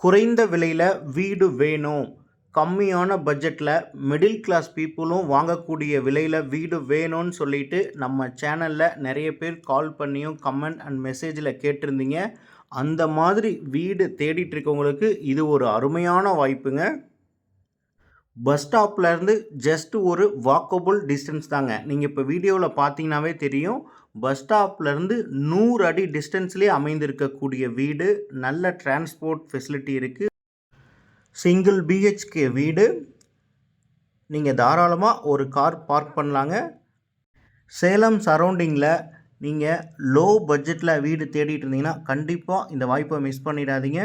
குறைந்த விலையில் வீடு வேணும், கம்மியான பட்ஜெட்டில் மிடில் கிளாஸ் பீப்புளும் வாங்கக்கூடிய விலையில் வீடு வேணும்னு சொல்லிட்டு நம்ம சேனலில் நிறைய பேர் கால் பண்ணியும் கமெண்ட் அண்ட் மெசேஜில் கேட்டிருந்தீங்க. அந்த மாதிரி வீடு தேடிட்டு இருக்கவங்களுக்கு இது ஒரு அருமையான வாய்ப்புங்க. பஸ் ஸ்டாப்லேருந்து ஜஸ்ட் ஒரு வாக்கபிள் டிஸ்டன்ஸ் தாங்க. நீங்கள் இப்போ வீடியோவில் பார்த்தீங்கன்னாவே தெரியும், பஸ் ஸ்டாப்லேருந்து 100 அடி டிஸ்டன்ஸ்லேயே அமைந்திருக்கக்கூடிய வீடு. நல்ல டிரான்ஸ்போர்ட் ஃபெசிலிட்டி இருக்குது. சிங்கிள் பிஹெச்கே வீடு. நீங்கள் தாராளமாக ஒரு கார் பார்க் பண்ணலாங்க. சேலம் சரௌண்டிங்கில் நீங்கள் லோ பட்ஜெட்டில் வீடு தேடிட்டு இருந்தீங்கன்னா கண்டிப்பாக இந்த வாய்ப்பை மிஸ் பண்ணிடாதீங்க.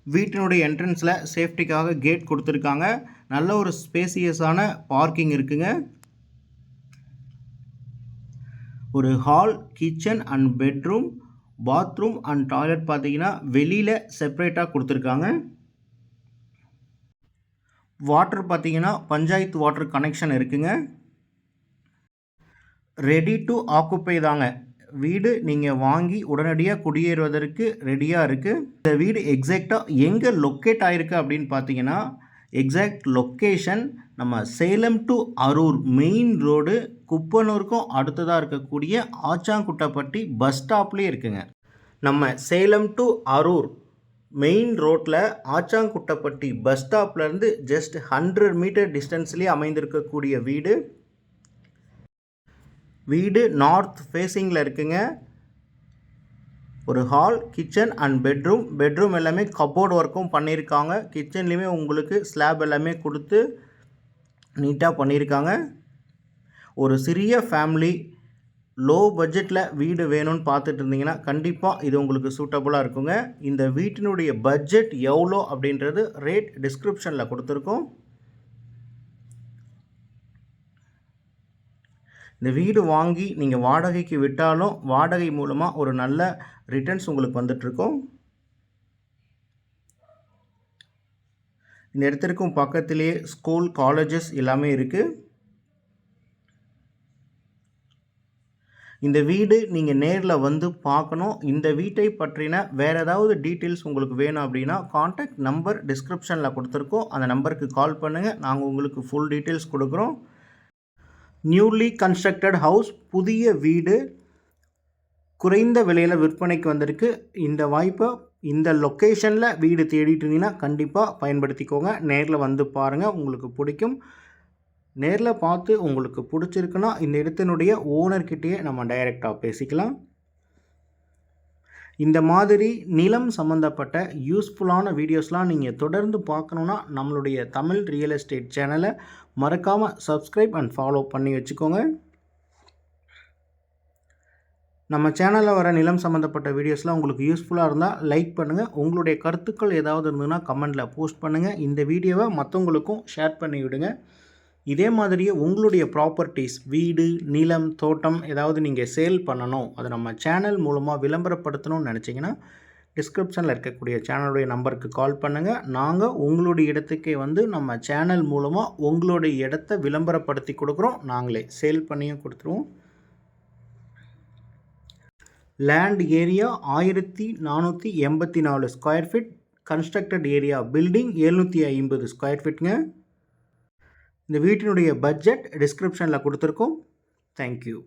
வீட்டினுடைய என்ட்ரன்ஸில் சேஃப்டிக்காக கேட் கொடுத்துருக்காங்க. நல்ல ஒரு ஸ்பேசியஸான பார்க்கிங் இருக்குங்க. ஒரு hall, kitchen and bedroom, bathroom and toilet பார்த்தீங்கன்னா வெளியில் செப்பரேட்டாக கொடுத்துருக்காங்க. வாட்டர் பார்த்தீங்கன்னா பஞ்சாயத்து வாட்டர் கனெக்ஷன் இருக்குங்க. ரெடி டு ஆக்குப்பை தாங்க. வீடு நீங்கள் வாங்கி உடனடியாக குடியேறுவதற்கு ரெடியாக இருக்குது. இந்த வீடு எக்ஸாக்டாக எங்கே லொக்கேட் ஆகிருக்கு அப்படின்னு பார்த்தீங்கன்னா, எக்ஸாக்ட் லொக்கேஷன் நம்ம Salem to Harur main road, குப்பனூருக்கும் அடுத்ததாக இருக்கக்கூடிய ஆச்சாங்குட்டப்பட்டி பஸ் ஸ்டாப்லேயே இருக்குங்க. நம்ம சேலம் டு அரூர் மெயின் ரோட்டில் ஆச்சாங்குட்டப்பட்டி பஸ் ஸ்டாப்லேருந்து ஜஸ்ட் 100 மீட்டர் டிஸ்டன்ஸ்லேயே அமைந்திருக்கக்கூடிய வீடு. வீடு நார்த் ஃபேஸிங்கில் இருக்குங்க. ஒரு ஹால், கிச்சன் அண்ட் பெட்ரூம் எல்லாமே கப்போர்டு ஒர்க்கும் பண்ணியிருக்காங்க. கிச்சன்லேயுமே உங்களுக்கு ஸ்லாப் எல்லாமே கொடுத்து நீட்டாக பண்ணியிருக்காங்க. ஒரு சிறிய ஃபேமிலி லோ பட்ஜெட்டில் வீடு வேணும்னு பார்த்துட்டு இருந்தீங்கன்னா கண்டிப்பாக இது உங்களுக்கு சூட்டபுளாக இருக்குங்க. இந்த வீட்டினுடைய பட்ஜெட் எவ்வளோ அப்படின்றது ரேட் டிஸ்கிரிப்ஷனில் கொடுத்துருக்கோம். இந்த வீடு வாங்கி நீங்கள் வாடகைக்கு விட்டாலும் வாடகை மூலமாக ஒரு நல்ல ரிட்டர்ன்ஸ் உங்களுக்கு வந்துட்டுருக்கும். இந்த இடத்திற்கும் பக்கத்திலேயே ஸ்கூல், காலேஜஸ் எல்லாமே இருக்குது. இந்த வீடு நீங்கள் நேரில் வந்து பார்க்கணும். இந்த வீட்டை பற்றின வேறு ஏதாவது டீட்டெயில்ஸ் உங்களுக்கு வேணும் அப்படின்னா கான்டாக்ட் நம்பர் டிஸ்கிரிப்ஷனில் கொடுத்துருக்கோம். அந்த நம்பருக்கு கால் பண்ணுங்கள். நாங்கள் உங்களுக்கு ஃபுல் டீட்டெயில்ஸ் கொடுக்குறோம். நியூலி கன்ஸ்ட்ரக்டட் ஹவுஸ், புதிய வீடு குறைந்த விலையில் விற்பனைக்கு வந்திருக்கு. இந்த வாய்ப்பை இந்த லொக்கேஷனில் வீடு தேடிட்டு இருந்தீங்கன்னா கண்டிப்பாக பயன்படுத்திக்கோங்க. நேரில் வந்து பாருங்கள், உங்களுக்கு பிடிக்கும். நேரில் பார்த்து உங்களுக்கு பிடிச்சிருக்குன்னா இந்த இடத்தினுடைய ஓனர்கிட்டயே நம்ம டைரெக்டாக பேசிக்கலாம். இந்த மாதிரி நிலம் சம்மந்தப்பட்ட யூஸ்ஃபுல்லான வீடியோஸ்லாம் நீங்கள் தொடர்ந்து பார்க்கணுன்னா நம்மளுடைய தமிழ் ரியல் எஸ்டேட் சேனலை மறக்காமல் சப்ஸ்கிரைப் அண்ட் ஃபாலோ பண்ணி வச்சுக்கோங்க. நம்ம சேனலில் வர நிலம் சம்மந்தப்பட்ட வீடியோஸ்லாம் உங்களுக்கு யூஸ்ஃபுல்லாக இருந்தால் லைக் பண்ணுங்கள். உங்களுடைய கருத்துக்கள் ஏதாவது இருந்ததுன்னா கமெண்டில் போஸ்ட் பண்ணுங்கள். இந்த வீடியோவை மற்றவங்களுக்கும் ஷேர் பண்ணி விடுங்க. இதே மாதிரியே உங்களுடைய ப்ராப்பர்ட்டிஸ், வீடு, நிலம், தோட்டம் ஏதாவது நீங்கள் சேல் பண்ணணும், அதை நம்ம சேனல் மூலமாக விளம்பரப்படுத்தணும்னு நினச்சிங்கன்னா டிஸ்கிரிப்ஷனில் இருக்கக்கூடிய சேனலுடைய நம்பருக்கு கால் பண்ணுங்கள். நாங்கள் உங்களுடைய இடத்துக்கே வந்து நம்ம சேனல் மூலமாக உங்களுடைய இடத்த விளம்பரப்படுத்தி கொடுக்குறோம். நாங்களே சேல் பண்ணியும் கொடுத்துருவோம். Land area 1484 square feet, constructed area building 750 square ஃபீட்டுங்க. இந்த வீட்டினுடைய பட்ஜெட் டிஸ்கிரிப்ஷனில் கொடுத்துருக்கோம். தேங்க்யூ.